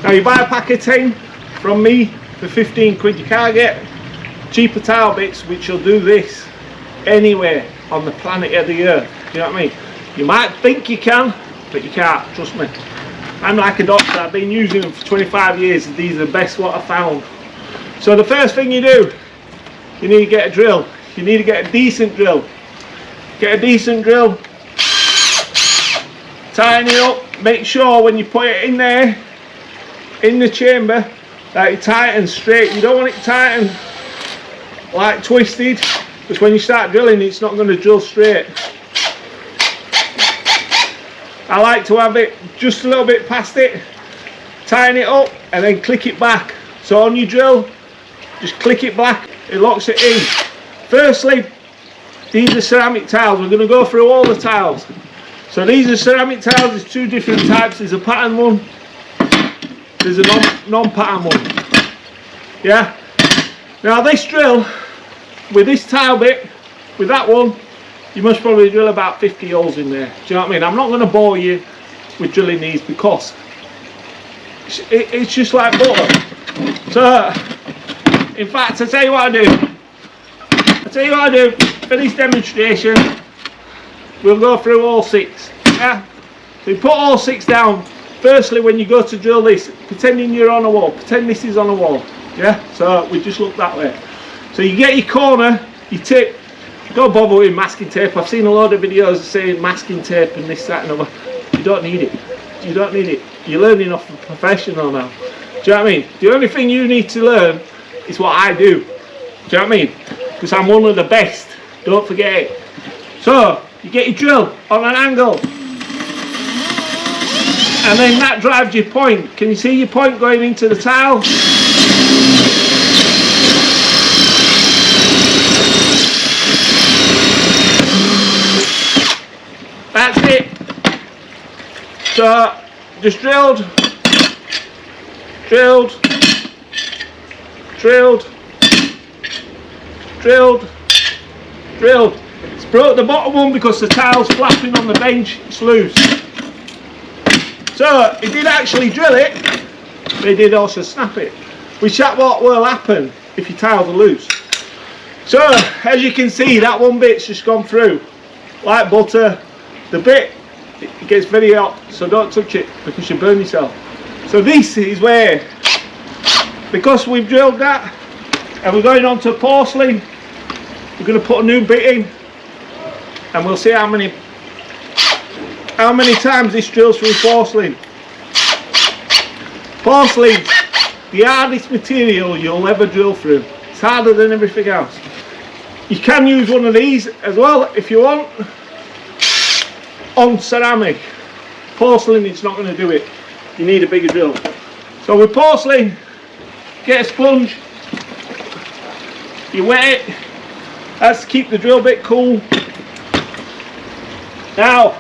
Now you buy a pack of 10 from me for 15 quid. You can't get cheaper tile bits which will do this anywhere on the planet of the earth. Do you know what I mean? You might think you can, but you can't, trust me. I'm like a doctor, I've been using them for 25 years and these are the best what I found. So the first thing you do, you need to get a drill. You need to get a decent drill. Get a decent drill, tighten it up, make sure when you put it in there, in the chamber, that it tightens straight. You don't want it tightened like twisted, because when you start drilling it's not going to drill straight. I like to have it just a little bit past it, tighten it up and then click it back. So on your drill, just click it back, it locks it in. Firstly, these are ceramic tiles. We're going to go through all the tiles. So these are ceramic tiles. There's two different types. There's a pattern one, there's a non-pattern one. Yeah. Now this drill, with this tile bit, with that one, you must probably drill about 50 holes in there. Do you know what I mean? I'm not going to bore you with drilling these because it's just like butter. So, in fact, I'll tell you what I do. For this demonstration, we'll go through all 6. Yeah? So you put all 6 down. Firstly, when you go to drill this, pretending you're on a wall. Pretend this is on a wall. Yeah? So we just look that way. So you get your corner, your tip. Don't bother with masking tape. I've seen a lot of videos saying masking tape and this, that and other. You don't need it. You don't need it. You're learning off a professional now. Do you know what I mean? The only thing you need to learn is what I do. Do you know what I mean? Because I'm one of the best. Don't forget it. So, you get your drill on an angle. And then that drives your point. Can you see your point going into the tile? That's it. So, just drilled, drilled, drilled, drilled, drilled. It's broke the bottom one because the tile's flapping on the bench, it's loose. So, it did actually drill it, but it did also snap it. Which is what will happen if your tiles are loose. So, as you can see, that one bit's just gone through like butter. The bit, it gets very hot, so don't touch it because you burn yourself. So this is where, because we've drilled that and we're going on to porcelain, we're going to put a new bit in and we'll see how many times this drills through porcelain. Porcelain's the hardest material you'll ever drill through. It's harder than everything else. You can use one of these as well if you want. On ceramic, porcelain it's not going to do it. You need a bigger drill. So with porcelain, get a sponge, you wet it, that's to keep the drill bit cool. Now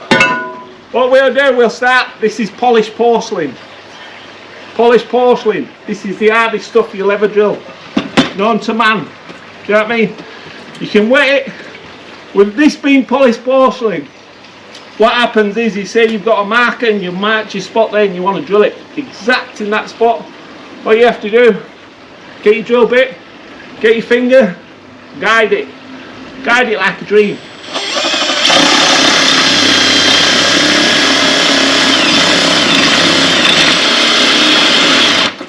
what we'll do, we'll start, this is polished porcelain. Polished porcelain, this is the hardest stuff you'll ever drill, known to man. Do you know what I mean? You can wet it. With this being polished porcelain, what happens is, you say you've got a marker and you mark your spot there and you want to drill it exact in that spot. What you have to do, get your drill bit, get your finger, guide it like a dream.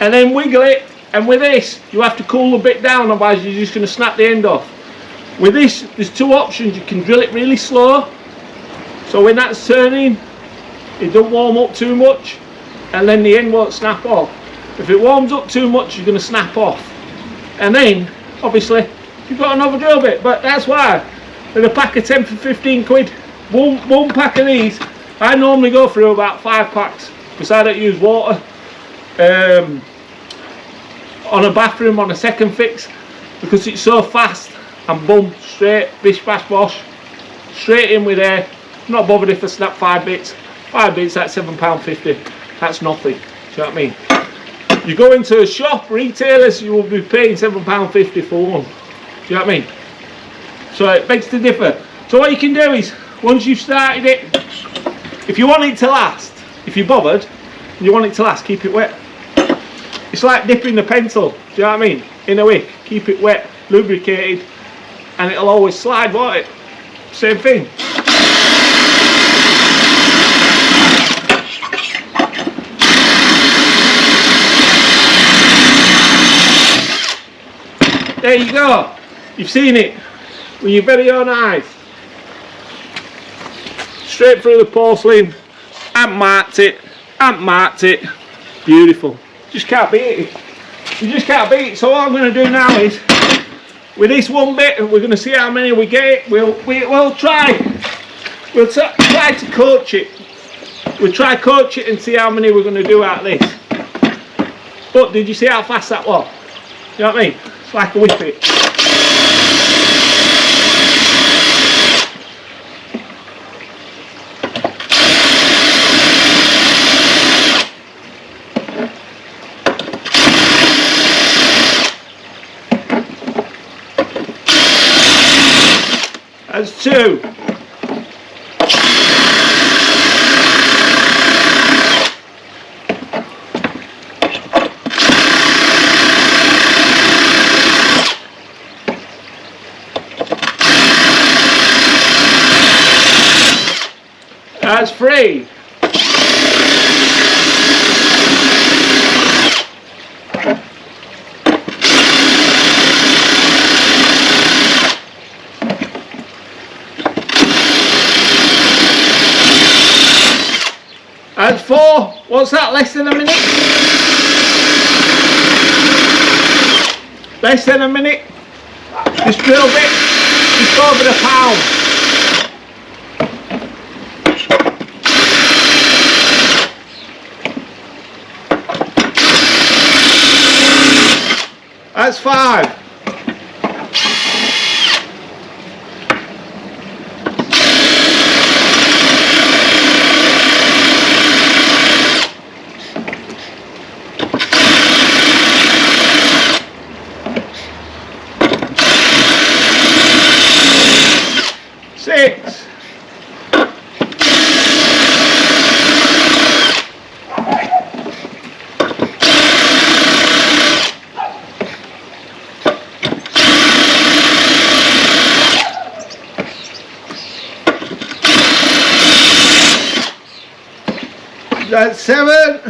And then wiggle it, and with this you have to cool the bit down, otherwise you're just going to snap the end off. With this, there's 2 options. You can drill it really slow, so when that's turning, it don't warm up too much, and then the end won't snap off. If it warms up too much, you're going to snap off. And then, obviously, you've got another drill bit. But that's why, in a pack of 10 for 15 quid, one pack of these, I normally go through about 5 packs, because I don't use water. On a bathroom, on a second fix, because it's so fast, and boom, straight, bish bash bosh, straight in with air. Not bothered if I snap 5 bits. 5 bits, that's £7.50. That's nothing. Do you know what I mean? You go into a shop, retailers, you will be paying £7.50 for one. Do you know what I mean? So it begs to differ. So what you can do is, once you've started it, if you want it to last, if you're bothered, and you want it to last, keep it wet. it's like dipping the pencil, do you know what I mean, in a wick. Keep it wet, lubricated, and it'll always slide, won't it? Same thing. There you go. You've seen it with your very own eyes. Straight through the porcelain. And marked it. And marked it. Beautiful. Just can't beat it. You just can't beat it. So what I'm going to do now is, with this one bit, we're going to see how many we get. We'll try to coach it. We'll try coach it and see how many we're going to do out of this. But did you see how fast that was? You know what I mean? It's like a whippet. That's 2. That's 3. That's 4. What's that? Less than a minute? Less than a minute. This drill bit, just over a pound. That's 5. That's 7.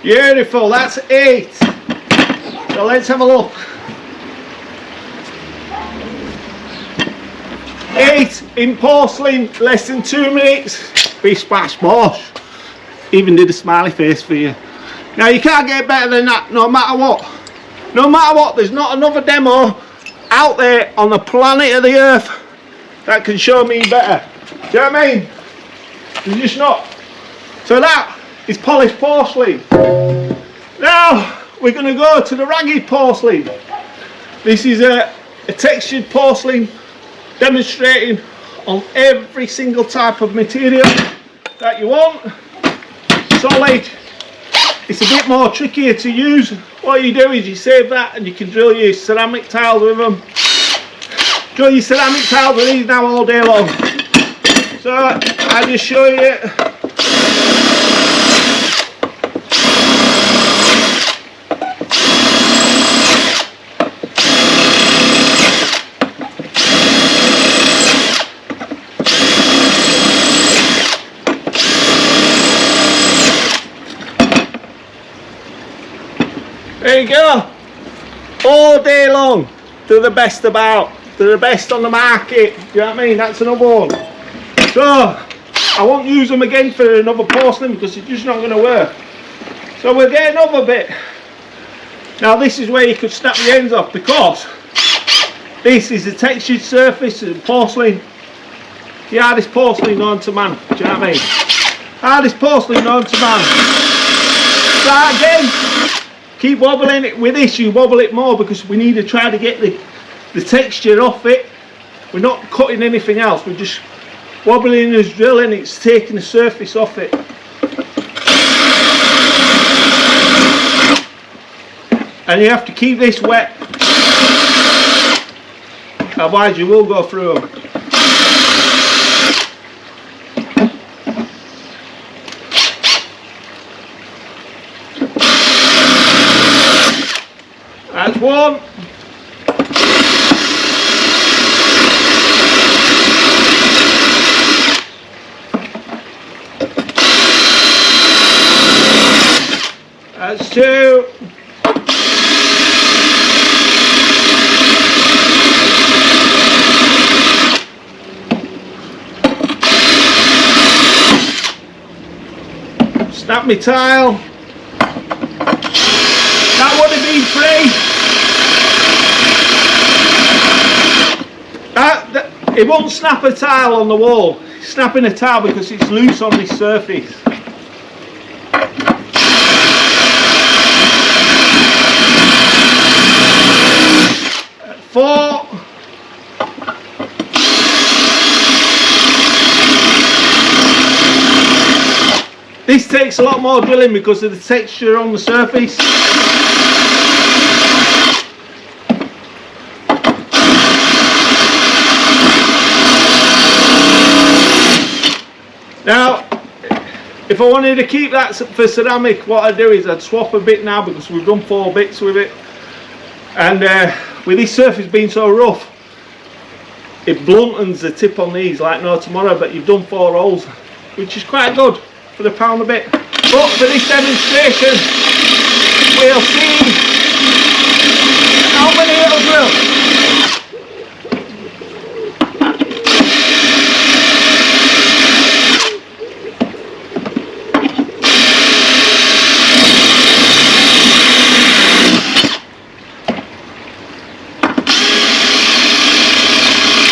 Beautiful, that's 8. So let's have a look. 8 in porcelain, less than 2 minutes. Bish, bash, bosh. Even did a smiley face for you. Now you can't get better than that, no matter what. No matter what, there's not another demo out there on the planet of the earth that can show me better. Do you know what I mean? There's just not. So that is polished porcelain. Now we're going to go to the ragged porcelain. This is a textured porcelain demonstrating on every single type of material that you want. Solid. It's a bit more trickier to use. What you do is you save that and you can drill your ceramic tiles with them. Drill your ceramic tiles with these now all day long. So I'll just show you. There you go, all day long. They're the best about, they're the best on the market. You know what I mean? That's another one. So I won't use them again for another porcelain because it's just not going to work. So we'll get another bit. Now this is where you could snap the ends off, because this is a textured surface of porcelain. The hardest porcelain known to man. Do you know what I mean? Hardest porcelain known to man. Start again. Keep wobbling it. With this you wobble it more because we need to try to get the texture off it. We're not cutting anything else, we're just wobbling as drilling, it's taking the surface off it. and you have to keep this wet, otherwise you will go through them. That's one. That's two. Snap me tile. That would have been three. It won't snap a tile on the wall. It's snapping a tile because it's loose on this surface. Four. This takes a lot more drilling because of the texture on the surface. Now, if I wanted to keep that for ceramic, what I'd do is I'd swap a bit now because we've done 4 bits with it. And with this surface being so rough, it bluntens the tip on these like no tomorrow, but you've done 4 holes, which is quite good for the pound a bit. But for this demonstration, we'll see how many it'll drill.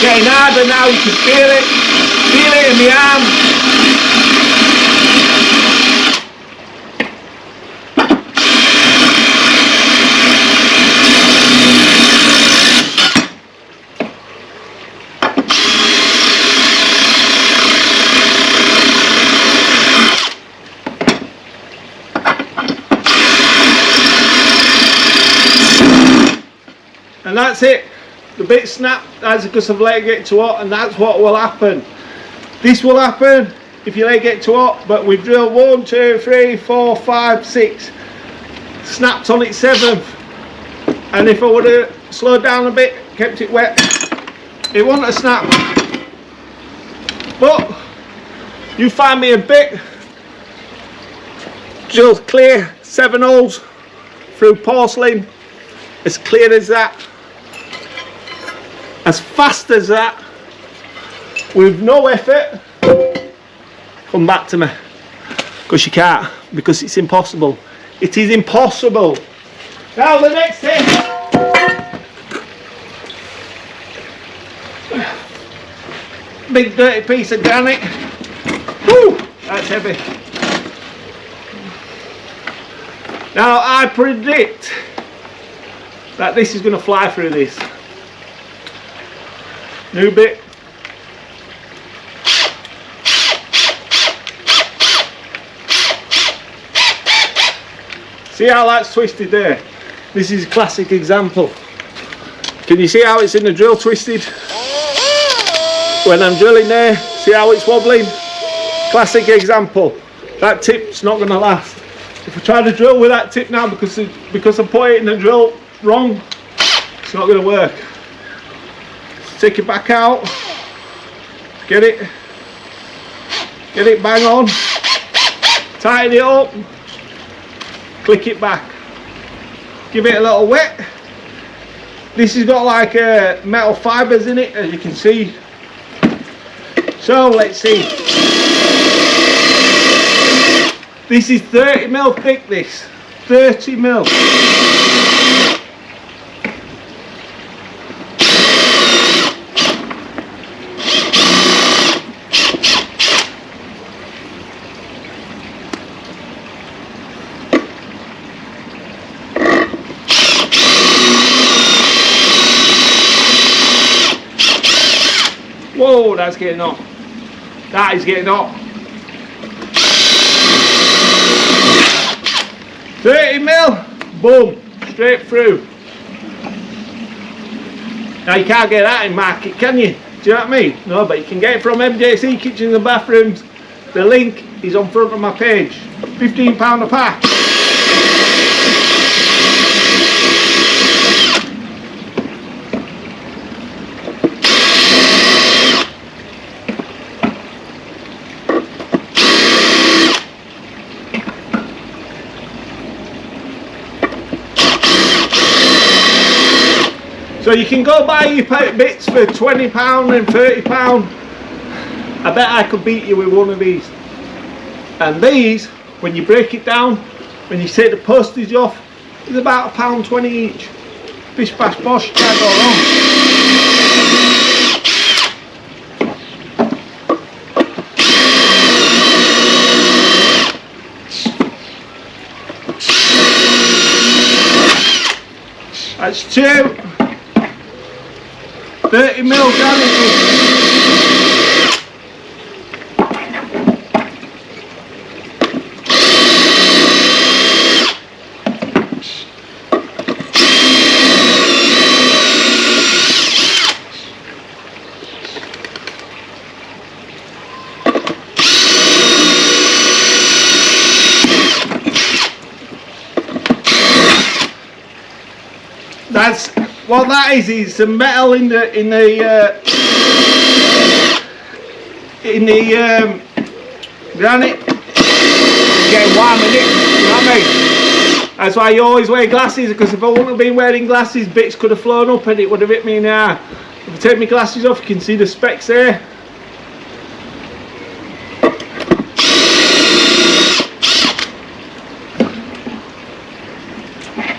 Getting harder now, you can feel it in the arm. And that's it. The bit snapped, that's because I've let it get too hot, and that's what will happen. This will happen if you let it get too hot, but we've drilled 1, 2, 3, 4, 5, 6. Snapped on its 7th. And if I would have slowed down a bit, kept it wet, it wouldn't have snapped. But you find me a bit, drilled clear, 7 holes through porcelain, as clear as that. As fast as that, with no effort. Come back to me, because you can't, because it's impossible. It is impossible. Now the next thing, big dirty piece of granite. Woo, that's heavy. Now I predict that this is going to fly through this. New bit. See how that's twisted there? This is a classic example. Can you see how it's in the drill twisted? When I'm drilling there, see how it's wobbling? Classic example. That tip's not going to last. If I try to drill with that tip now because I put it in the drill wrong, it's not going to work. Take it back out, get it bang on, tighten it up, click it back, give it a little wet. This has got like metal fibres in it, as you can see. So let's see, this is 30mm thick, this 30mm. Whoa, that's getting hot. That is getting hot. 30mm, boom, straight through. Now you can't get that in market, can you? Do you know what I mean? No, but you can get it from MJC Kitchens and Bathrooms. The link is on front of my page. £15 a pack. So you can go buy your bits for £20 and £30. I bet I could beat you with one of these. And these, when you break it down, when you take the postage off, is about £1.20 each. Bish bash bosh, can't go wrong. That's 2 30mm granite. That's what that is the metal in the granite. It's getting warm in it, you know what I mean? That's why you always wear glasses, because if I wouldn't have been wearing glasses, bits could have flown up and it would have hit me in the eye. If I take my glasses off, you can see the specks there.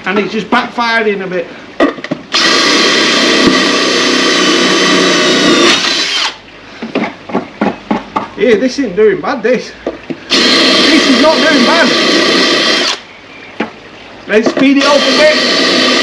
And it's just backfiring a bit. Yeah, this isn't doing bad, this is not doing bad. Let's speed it up a bit.